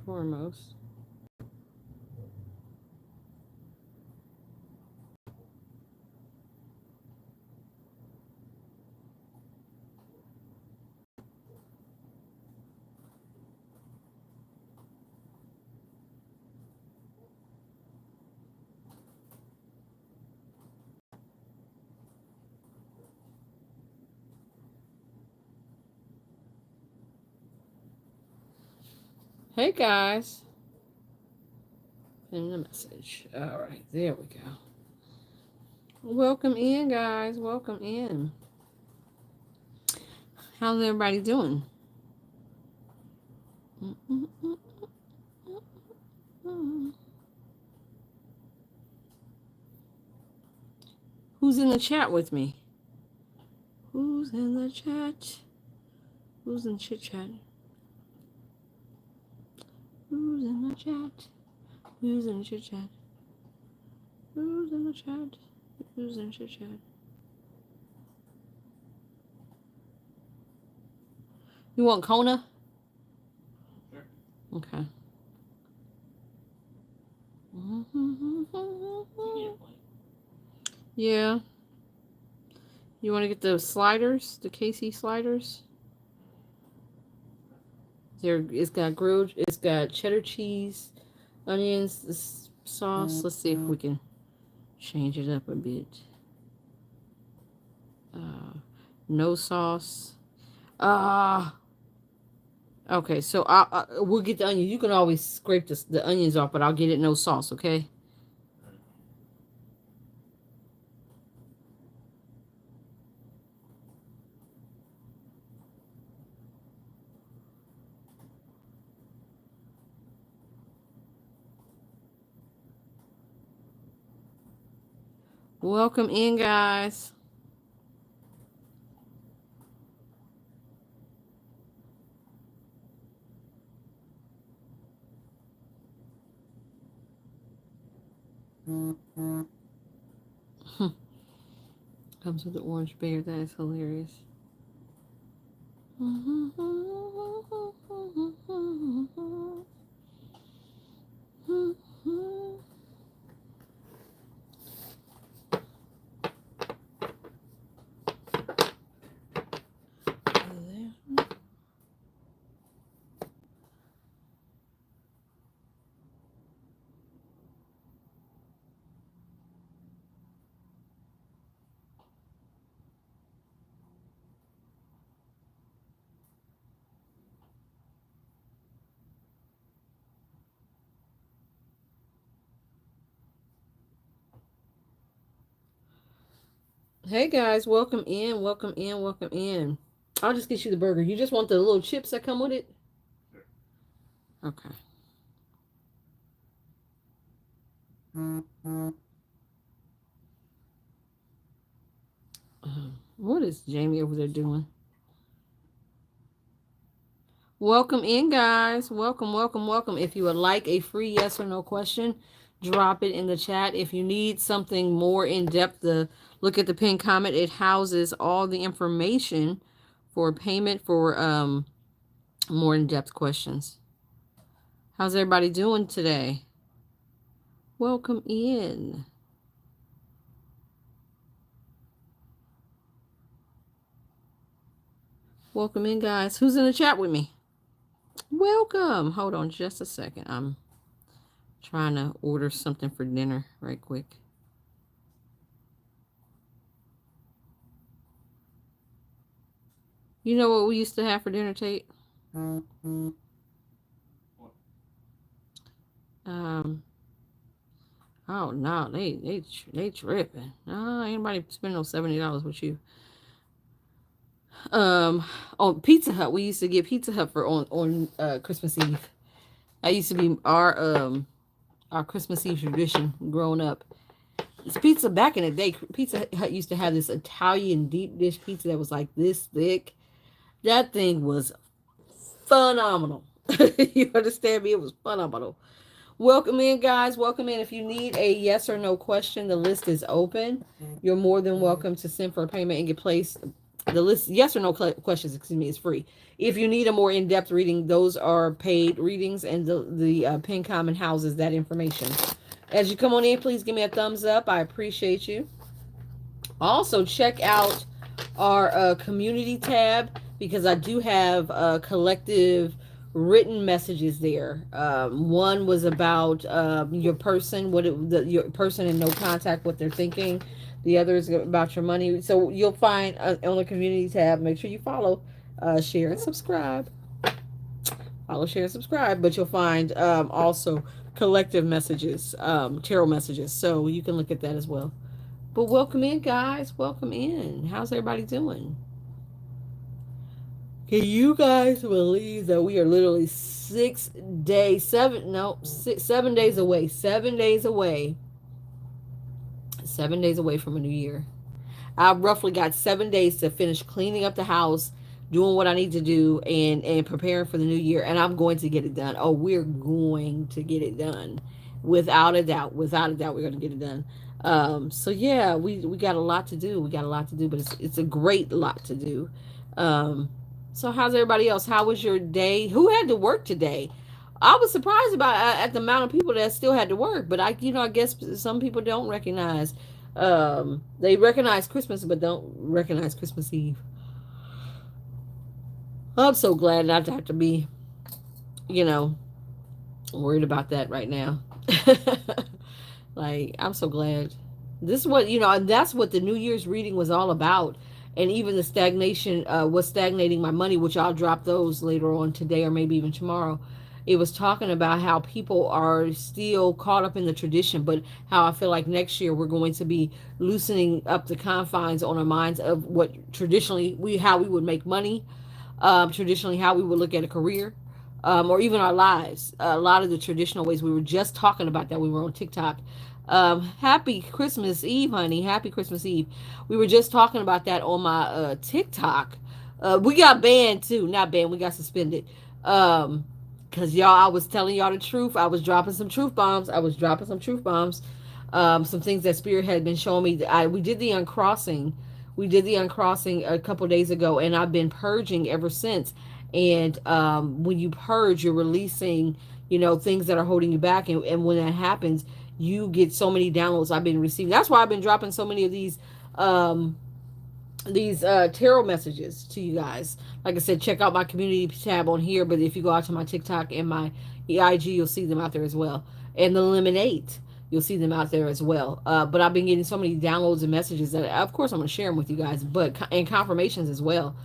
foremost. Hey guys. Send a message. All right, there we go. Welcome in, guys. Welcome in. How's everybody doing? Who's in the chat with me? Who's in the chat? Who's in chit chat? Who's in the chat? Who's in the chit chat? Who's in the chat? Who's in chit chat? You want Kona? Sure. Okay. Yeah. You want to get the sliders, the KC sliders? It's got grilled, it's got cheddar cheese, onions, the sauce. Let's see if we can change it up a bit. No sauce. Okay, so we'll get the onions. You can always scrape the onions off, but I'll get it no sauce, okay? Welcome in, guys. Comes with the orange bear. That is hilarious. Hey guys, welcome in, welcome in, welcome in. I'll just get you the burger. You just want the little chips that come with it? Sure. Okay. What is Jamie over there doing? Welcome in, guys. Welcome, welcome, welcome. If you would like a free yes or no question, drop it in the chat. If you need something more in depth, look at the pinned comment. It houses all the information for payment for more in depth questions. How's everybody doing today? Welcome in. Welcome in, guys. Who's in the chat with me? Welcome. Hold on just a second. I'm trying to order something for dinner right quick. You know what we used to have for dinner, Tate? What? Oh no, they tripping. No, ain't nobody spending no $70 with you. On Pizza Hut, we used to get Pizza Hut for on Christmas Eve. That used to be our Christmas Eve tradition growing up. It's pizza back in the day. Pizza Hut used to have this Italian deep dish pizza that was like this thick. That thing was phenomenal. You understand me? It was phenomenal. Welcome in, guys. Welcome in. If you need a yes or no question, the list is open. You're more than welcome to send for a payment and get placed The list, yes or no questions, excuse me, is free. If you need a more in-depth reading, those are paid readings, and the pin common houses that information. As you come on in, please give me a thumbs up. I appreciate you. Also, check out our community tab, because I do have collective written messages there. One was about your person, your person in no contact, what they're thinking. The other is about your money. So you'll find on the community tab. Make sure you follow, share, and subscribe. Follow, share, and subscribe. But you'll find also collective messages, tarot messages. So you can look at that as well. But welcome in, guys. Welcome in. How's everybody doing? Can you guys believe that we are literally 6 days, 7 days away, 7 days away, 7 days away from a new year? I've roughly got 7 days to finish cleaning up the house, doing what I need to do, and preparing for the new year. And I'm going to get it done. Oh, we're going to get it done, without a doubt. Without a doubt, we're going to get it done. So yeah, we got a lot to do. We got a lot to do, but it's a great lot to do. Um, so how's everybody else? How was your day? Who had to work today? I was surprised about at the amount of people that still had to work, but I guess some people don't recognize. They recognize Christmas, but don't recognize Christmas Eve. I'm so glad not to have to be, you know, worried about that right now. Like, I'm so glad. This is what, and that's what the New Year's reading was all about. And even the stagnation, was stagnating my money, which I'll drop those later on today or maybe even tomorrow. It was talking about how people are still caught up in the tradition, but how I feel like next year we're going to be loosening up the confines on our minds of what traditionally how we would make money, traditionally how we would look at a career, or even our lives. A lot of the traditional ways, we were just talking about that when we were on TikTok. Happy Christmas Eve, honey. Happy Christmas Eve. We were just talking about that on my TikTok. We got banned too. Not banned, we got suspended. Because y'all, I was telling y'all the truth. I was dropping some truth bombs. Some things that Spirit had been showing me. We did the uncrossing. We did the uncrossing a couple days ago, and I've been purging ever since. And when you purge, you're releasing, things that are holding you back. And when that happens, you get so many downloads I've been receiving. That's why I've been dropping so many of these tarot messages to you guys. Like I said, check out my community tab on here, but if you go out to my TikTok and my EIG, you'll see them out there as well. And the Lemonade, you'll see them out there as well. But I've been getting so many downloads and messages that, of course, I'm going to share them with you guys, but and confirmations as well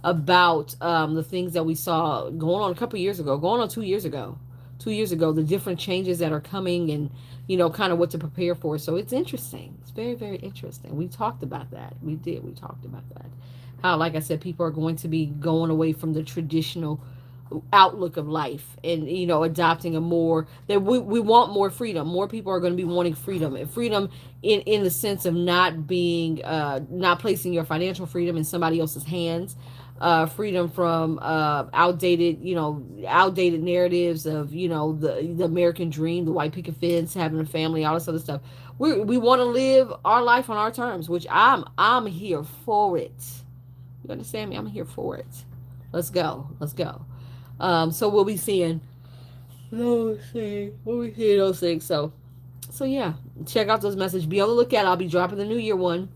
about the things that we saw going on a couple years ago, going on 2 years ago. 2 years ago, the different changes that are coming, and kind of what to prepare for. So it's interesting. It's very, very interesting. We talked about that. We talked about that. How, like I said, people are going to be going away from the traditional outlook of life, and adopting a more that we want more freedom. More people are going to be wanting freedom, and freedom in the sense of not being not placing your financial freedom in somebody else's hands. Freedom from outdated narratives of the American dream, the white picket fence, having a family, all this other stuff. We want to live our life on our terms, which I'm here for it. You understand me? I'm here for it. Let's go. So we'll be seeing those things. We'll be seeing those things. So yeah, check out those messages. Be on the lookout. I'll be dropping the New Year one.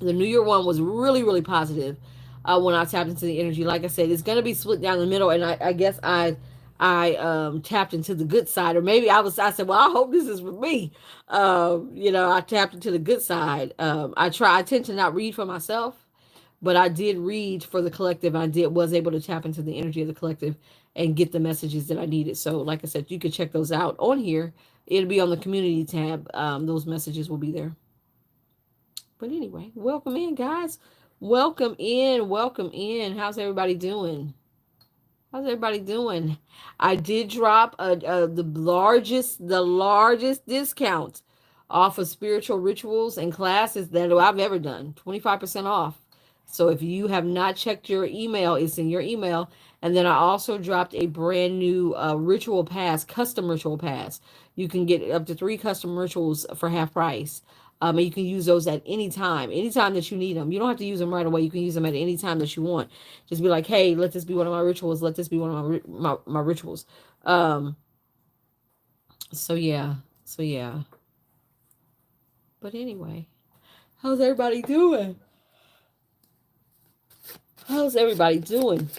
The New Year one was really, really positive. When I tapped into the energy, like I said, it's going to be split down the middle, and I guess I tapped into the good side, or maybe I said, well, I hope this is for me. I tapped into the good side. I tend to not read for myself, but I did read for the collective. Was able to tap into the energy of the collective and get the messages that I needed. So like I said, you can check those out on here. It'll be on the community tab. Those messages will be there. But anyway, welcome in, guys. Welcome in. Welcome in. How's everybody doing? How's everybody doing? I did drop the largest discount off of spiritual rituals and classes that I've ever done. 25% off. So if you have not checked your email, it's in your email. And then I also dropped a brand new custom ritual pass. You can get up to 3 custom rituals for half price. And you can use those at any time, anytime that you need them. You don't have to use them right away. You can use them at any time that you want. Just be like, hey, let this be one of my rituals. Let this be one of my rituals. Um, so yeah, so yeah. But anyway, how's everybody doing? How's everybody doing?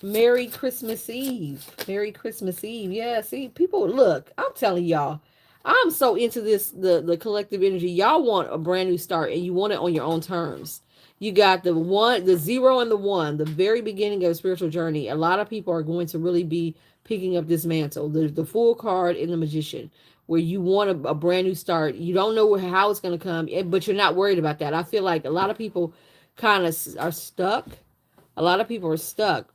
Merry Christmas Eve. Merry Christmas Eve. Yeah, see, people, look, I'm telling y'all, I'm so into this, the collective energy. Y'all want a brand new start and you want it on your own terms. You got the one, the zero and the one, the very beginning of a spiritual journey. A lot of people are going to really be picking up this mantle. The Fool card and the Magician, where you want a brand new start. You don't know how it's going to come, but you're not worried about that. I feel like a lot of people kind of are stuck. A lot of people are stuck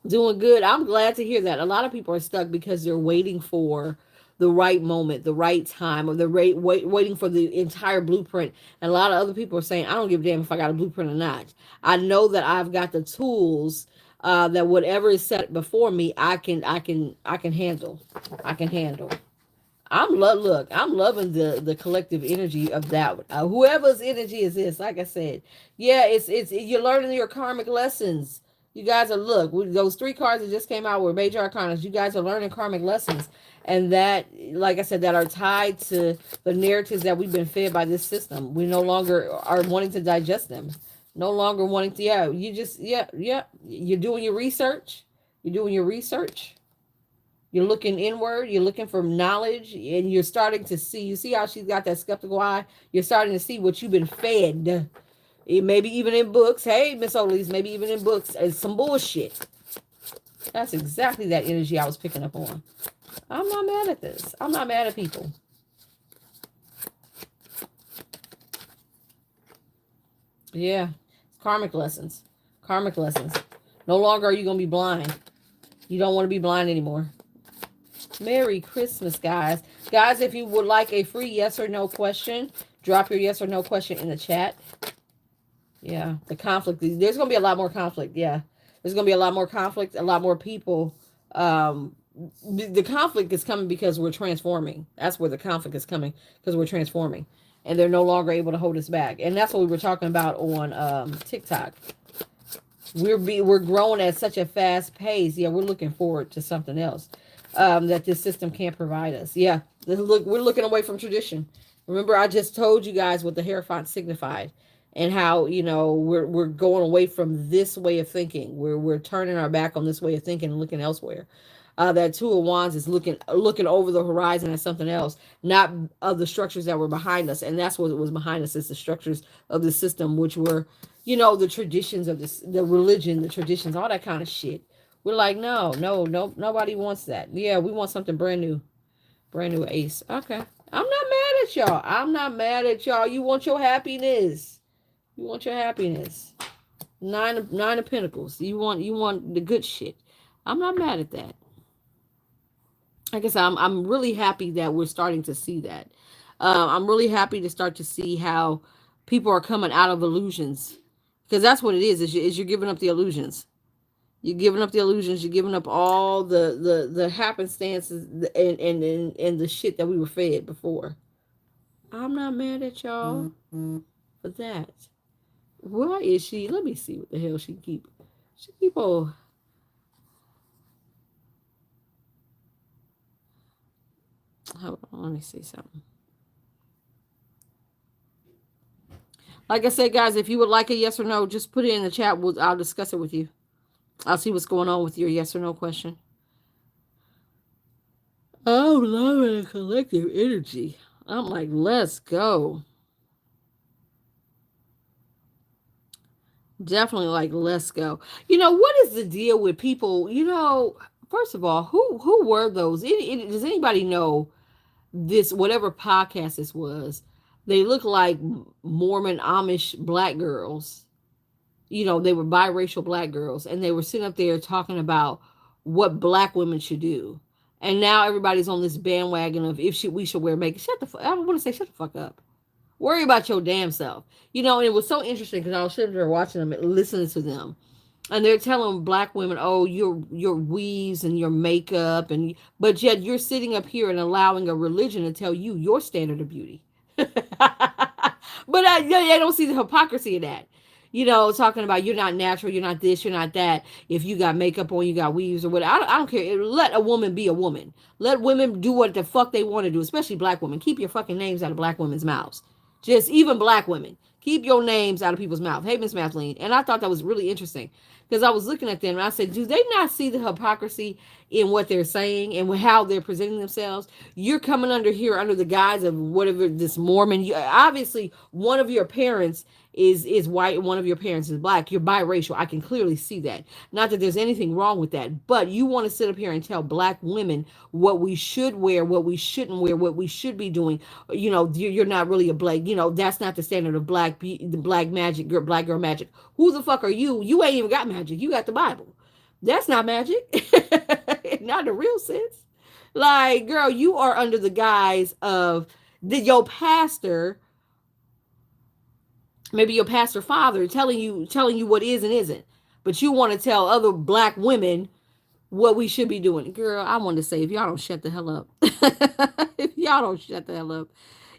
doing good. I'm glad to hear that. A lot of people are stuck because they're waiting for the right moment, the right time, or waiting for the entire blueprint. And a lot of other people are saying, I don't give a damn if I got a blueprint or not. I know that I've got the tools, that whatever is set before me, I can handle. I can handle. I'm loving the collective energy of that. Whoever's energy is this, like I said, yeah, it's you're learning your karmic lessons. You guys are those three cards that just came out were major arcanas. You guys are learning karmic lessons, and that, like I said, that are tied to the narratives that we've been fed by this system. We no longer are wanting to digest them. No longer wanting to. Yeah, you just yeah. You're doing your research. You're doing your research. You're looking inward, you're looking for knowledge, and you're starting to see. You see how she's got that skeptical eye? You're starting to see what you've been fed. Maybe even in books. Hey, Miss Olise, maybe even in books. It's some bullshit. That's exactly that energy I was picking up on. I'm not mad at this. I'm not mad at people. Yeah. Karmic lessons. Karmic lessons. No longer are you going to be blind. You don't want to be blind anymore. Merry Christmas, guys. Guys, if you would like a free yes or no question, drop your yes or no question in the chat. Yeah, the conflict. There's going to be a lot more conflict. Yeah, there's going to be a lot more conflict, a lot more people. The conflict is coming because we're transforming. That's where the conflict is coming, because we're transforming. And they're no longer able to hold us back. And that's what we were talking about on TikTok. We're growing at such a fast pace. Yeah, we're looking forward to something else that this system can't provide us. Yeah, we're looking away from tradition. Remember, I just told you guys what the Hierophant signified, and how, we're going away from this way of thinking. We're turning our back on this way of thinking and looking elsewhere. That Two of Wands is looking over the horizon at something else, not of the structures that were behind us. And that's what was behind us, is the structures of the system, which were, the traditions of this, the religion, the traditions, all that kind of shit. We're like, no, nobody wants that. Yeah, we want something brand new ace. Okay, I'm not mad at y'all. I'm not mad at y'all. You want your happiness. You want your happiness. Nine of Pentacles. You want the good shit. I'm not mad at that. Like I said, I'm really happy that we're starting to see that. I'm really happy to start to see how people are coming out of illusions, because that's what it is you're giving up the illusions. You're giving up the illusions. You're giving up all the happenstances and the shit that we were fed before. I'm not mad at y'all for that. Why is she? Let me see what the hell she keep. She keep on. Hold on, let me see something. Like I said, guys, if you would like a yes or no, just put it in the chat. I'll discuss it with you. I'll see what's going on with your yes or no question. I'm loving the collective energy. I'm like, let's go. Definitely like, let's go. What is the deal with people? First of all, who were those? Does anybody know this, whatever podcast this was? They look like Mormon Amish black girls. They were biracial black girls, and they were sitting up there talking about what black women should do. And now everybody's on this bandwagon of we should wear makeup. I want to say, shut the fuck up. Worry about your damn self. And it was so interesting because I was sitting there watching them and listening to them. and they're telling black women, "Oh, your weaves and your makeup," and but yet you're sitting up here and allowing a religion to tell you your standard of beauty. But I don't see the hypocrisy of that. Talking about you're not natural, you're not this, you're not that. If you got makeup on, you got weaves or whatever. I don't care. Let a woman be a woman. Let women do what the fuck they want to do, especially black women. Keep your fucking names out of black women's mouths. Just even black women. Keep your names out of people's mouth. Hey, Miss Mathleen. And I thought that was really interesting because I was looking at them and I said, do they not see the hypocrisy in what they're saying and how they're presenting themselves? You're coming under here under the guise of whatever this Mormon. Obviously, one of your parents is white and one of your parents is black. You're biracial. I can clearly see that. Not that there's anything wrong with that, but you want to sit up here and tell black women what we should wear, what we shouldn't wear, what we should be doing. You're not really a black. That's not the standard of the black magic, black girl magic. Who the fuck are you? You ain't even got magic. You got the Bible. That's not magic. Not in the real sense. Like, girl, you are under the guise of your pastor, maybe your pastor father telling you what is and isn't, but you want to tell other black women what we should be doing. Girl, I want to say, if y'all don't shut the hell up, if y'all don't shut the hell up,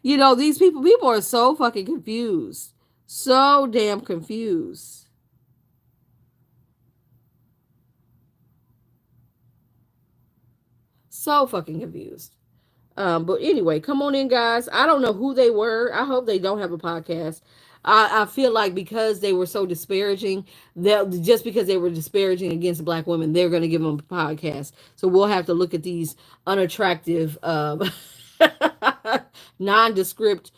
these people are so fucking confused, so damn confused. So fucking confused. But anyway, come on in, guys. I don't know who they were. I hope they don't have a podcast. I feel like because they were so disparaging, that just because they were disparaging against black women, they're going to give them a podcast. So we'll have to look at these unattractive, nondescript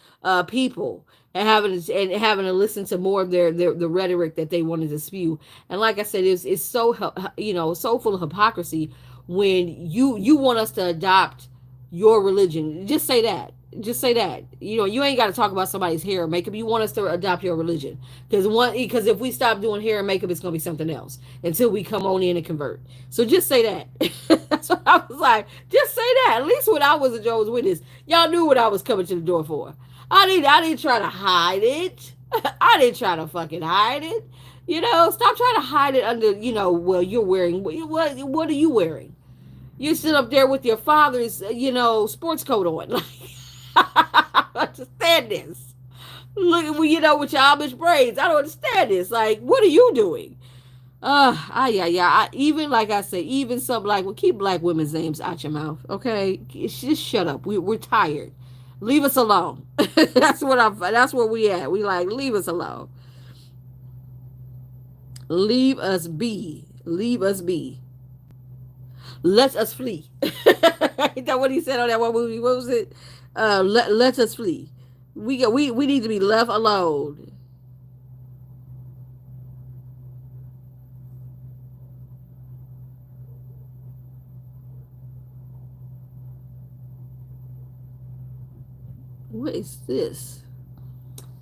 people and having to listen to more of their the rhetoric that they wanted to spew. And like I said, it's so so full of hypocrisy when you want us to adopt your religion. Just say that. Just say that. You ain't got to talk about somebody's hair or makeup. You want us to adopt your religion. Because if we stop doing hair and makeup, it's going to be something else until we come on in and convert. So just say that. That's what I was like. Just say that. At least when I was a Jehovah's Witness, y'all knew what I was coming to the door for. I didn't try to hide it. I didn't try to fucking hide it. Stop trying to hide it under, well, you're wearing, what are you wearing? You sit up there with your father's, sports coat on. Like, I don't understand this. Look at with your Amish braids. I don't understand this. Like, what are you doing? Yeah. Even like I say, even some keep black women's names out your mouth. Okay, just shut up. We're tired. Leave us alone. That's where we at. We like, leave us alone. Leave us be. Leave us be. Let us flee. Is that what he said on that one movie? What was it? Let us flee. We need to be left alone. What is this?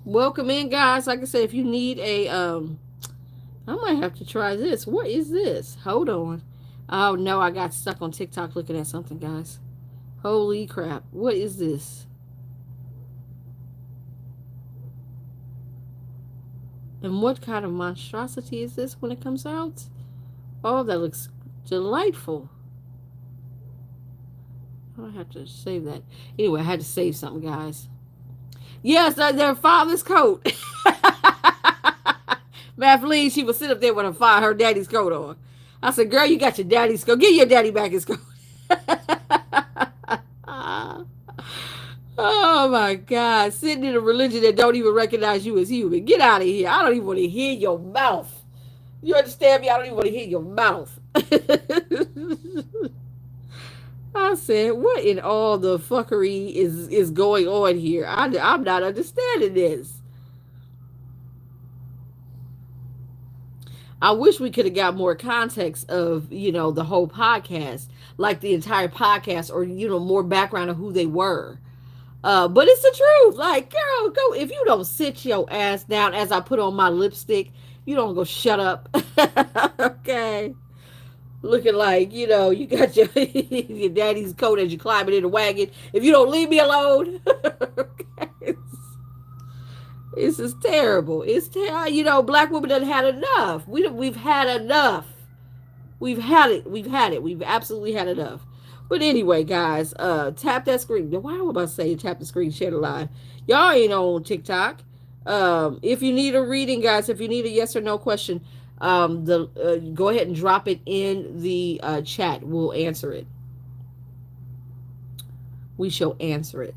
Welcome in, guys. Like I said, if you need I might have to try this. What is this? Hold on. Oh no, I got stuck on TikTok looking at something, guys. Holy crap. What is this? And what kind of monstrosity is this when it comes out? Oh, that looks delightful. I have to save that. Anyway, I had to save something, guys. Yes, their father's coat. Mathleen, she would sit up there with her daddy's coat on. I said, girl, you got your daddy's coat. Give your daddy back his coat. Oh, my God. Sitting in a religion that don't even recognize you as human. Get out of here. I don't even want to hear your mouth. You understand me? I don't even want to hear your mouth. I said, what in all the fuckery is going on here? I'm not understanding this. I wish we could have got more context of, the whole podcast, like the entire podcast, or, more background of who they were. But it's the truth. Like, girl, go. If you don't sit your ass down as I put on my lipstick, you don't go shut up. Okay. Looking like, you got your daddy's coat as you climbing in the wagon. If you don't leave me alone. Okay. This is terrible. It's you know, black women done had enough. We've had enough. We've had it. We've had it. We've absolutely had enough. But anyway, guys, tap that screen. Why am I about to say tap the screen, share the live? Y'all ain't on TikTok. If you need a reading, guys, if you need a yes or no question, go ahead and drop it in the chat. We'll answer it. We shall answer it.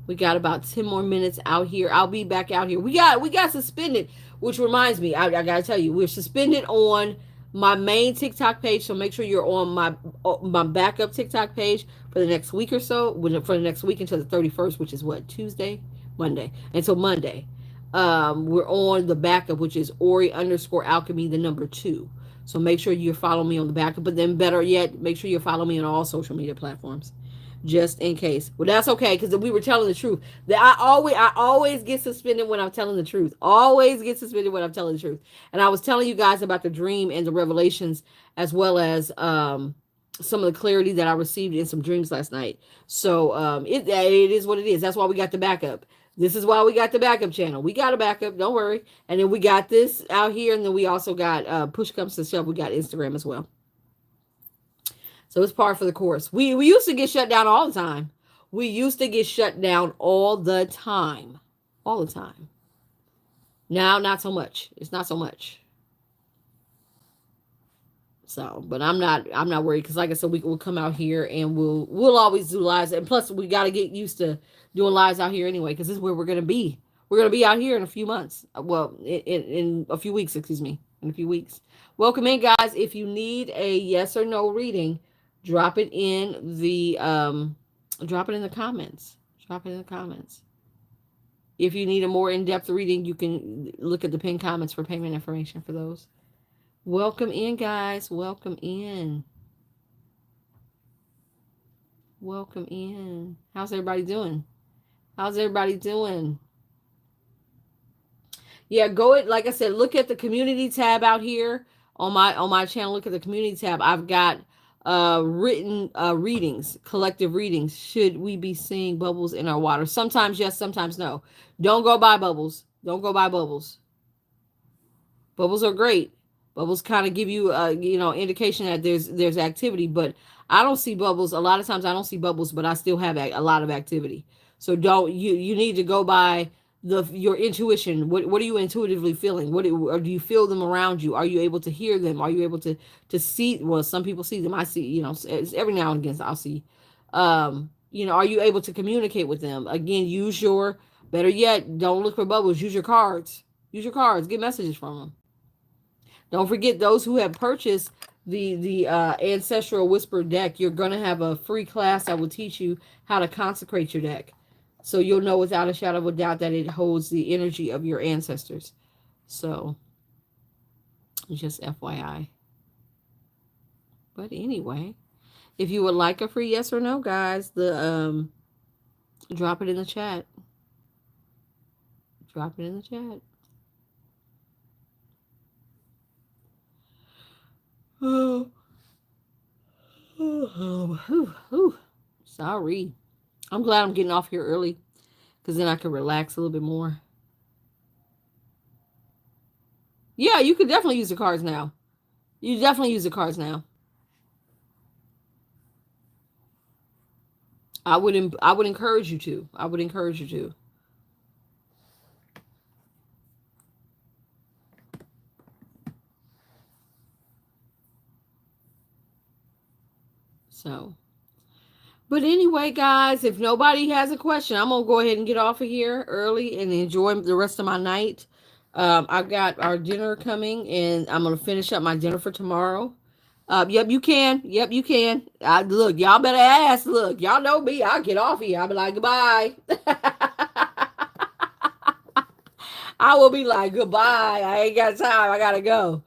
We got about 10 more minutes out here. I'll be back out here. We got suspended, which reminds me, I gotta tell you, we're suspended on my main TikTok page. So make sure you're on my backup TikTok page for the next week or so. For the next week until the 31st, which is what, Tuesday, Monday, until Monday. We're on the backup, which is Ori _Alchemy, the number 2. So make sure you follow me on the backup. But then better yet, make sure you follow me on all social media platforms, just in case. Well, that's okay, because we were telling the truth. That I always get suspended when I'm telling the truth. Always get suspended when I'm telling the truth. And I was telling you guys about the dream and the revelations, as well as some of the clarity that I received in some dreams last night. So it is what it is. That's why we got the backup. This is why we got the backup channel. We got a backup, don't worry. And then we got this out here, and then we also got push comes to shove. We got Instagram as well. So it's par for the course. We used to get shut down all the time. We used to get shut down all the time. All the time. Now, not so much. It's not so much. So, but I'm not worried, because like I said, we'll come out here and we'll always do lives. And plus, we got to get used to doing lives out here anyway, because this is where we're gonna be. We're gonna be out here in a few months. Well, in a few weeks, excuse me, in a few weeks. Welcome in, guys. If you need a yes or no reading, drop it in the drop it in the comments. Drop it in the comments. If you need a more in-depth reading, you can look at the pinned comments for payment information for those. Welcome in, guys. Welcome in. Welcome in. How's everybody doing? How's everybody doing? Yeah, go it. Like I said, look at the community tab out here on my channel. Look at the community tab. I've got written readings, collective readings. Should we be seeing bubbles in our water? Sometimes yes, sometimes no. Don't go by bubbles. Don't go by bubbles. Bubbles are great. Bubbles kind of give you indication that there's activity, but I don't see bubbles. A lot of times I don't see bubbles, but I still have a lot of activity. So don't you need to go by your intuition. What are you intuitively feeling? Or do you feel them around you? Are you able to hear them? Are you able to see? Well, some people see them. I see, it's every now and again I'll see. Are you able to communicate with them? Again, better yet, don't look for bubbles. Use your cards. Use your cards. Get messages from them. Don't forget, those who have purchased the Ancestral Whisper deck, you're going to have a free class that will teach you how to consecrate your deck. So you'll know without a shadow of a doubt that it holds the energy of your ancestors. So, just FYI. But anyway, if you would like a free yes or no, guys, drop it in the chat. Drop it in the chat. Sorry. I'm glad I'm getting off here early, because then I can relax a little bit more. Yeah, you could definitely use the cards now. You definitely use the cards now. I would encourage you to. I would encourage you to. So, but anyway, guys, if nobody has a question, I'm going to go ahead and get off of here early and enjoy the rest of my night. I've got our dinner coming, and I'm going to finish up my dinner for tomorrow. Yep, you can. Yep, you can. Look, y'all better ask. Look, y'all know me. I'll get off here. I'll be like, goodbye. I will be like, goodbye. I ain't got time. I got to go.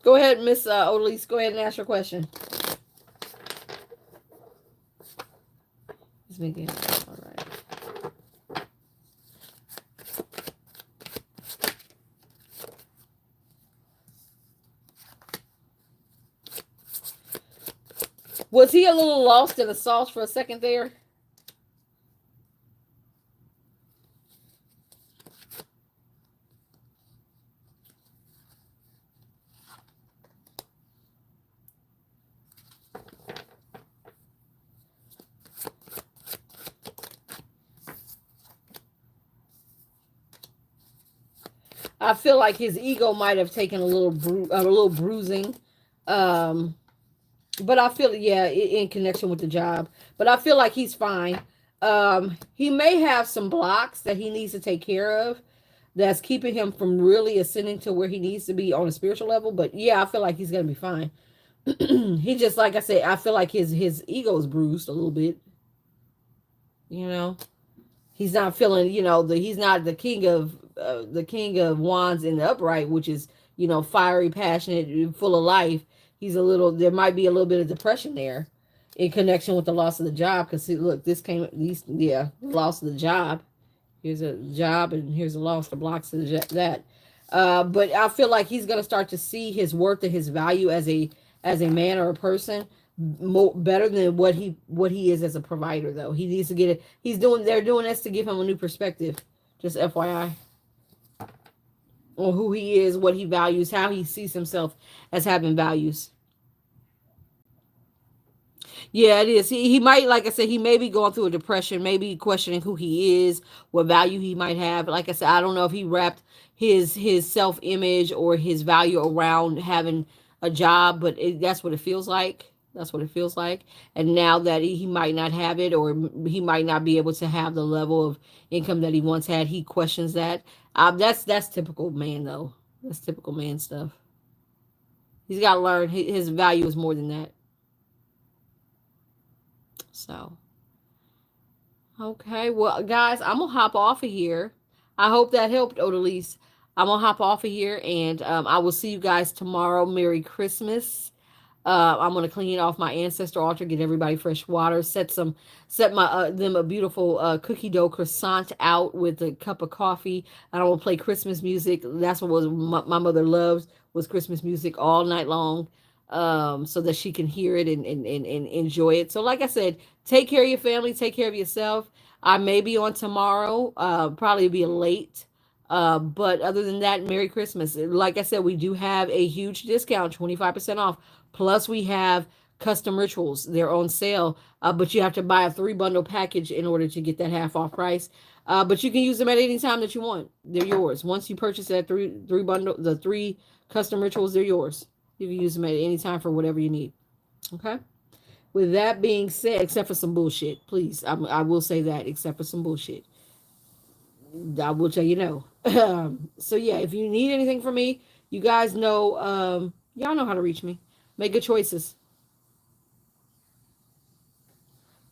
Go ahead, Miss Odalise. Go ahead and ask your question. Let's begin. All right. Was he a little lost in the sauce for a second there? I feel like his ego might have taken a little bruising. Um, but I feel, yeah, in connection with the job. But I feel like he's fine. He may have some blocks that he needs to take care of that's keeping him from really ascending to where he needs to be on a spiritual level. But yeah, I feel like he's gonna be fine. He just, like I said, I feel like his ego is bruised a little bit. You know, he's not feeling, he's not the king of wands in the upright, which is, fiery, passionate, full of life. He's a little, there might be a little bit of depression there in connection with the loss of the job. Because look, this came, these, yeah, loss of the job. Here's a job, and here's a loss, the blocks of that. But I feel like he's gonna start to see his worth and his value as a man or a person more better than what he is as a provider. Though he needs to get it. They're doing this to give him a new perspective. Just FYI, on who he is, what he values, how he sees himself as having values. Yeah, it is. He might, like I said, he may be going through a depression, maybe questioning who he is, what value he might have. Like I said, I don't know if he wrapped his self image or his value around having a job, but that's what it feels like. That's what it feels like. And now that he might not have it, or he might not be able to have the level of income that he once had, he questions that. That's typical man, though. That's typical man stuff. He's got to learn his value is more than that. So. Okay, well, guys, I'm gonna hop off of here. I hope that helped, Odalise. I'm gonna hop off of here, and I will see you guys tomorrow. Merry Christmas. I'm gonna clean off my ancestor altar, get everybody fresh water, set my them a beautiful cookie dough croissant out with a cup of coffee. And I will play Christmas music. That's what my mother loves, was Christmas music all night long, so that she can hear it and enjoy it. So, like I said, take care of your family, take care of yourself. I may be on tomorrow, probably be late. But other than that, Merry Christmas. Like I said, we do have a huge discount, 25% off. Plus, we have custom rituals. They're on sale, but you have to buy a 3 bundle package in order to get that half off price. But you can use them at any time that you want. They're yours. Once you purchase that three bundle, the 3 custom rituals, they're yours. You can use them at any time for whatever you need. Okay. With that being said, except for some bullshit, please, I will say that, except for some bullshit, I will tell you no. So yeah, if you need anything from me, you guys know, y'all know how to reach me. Make good choices.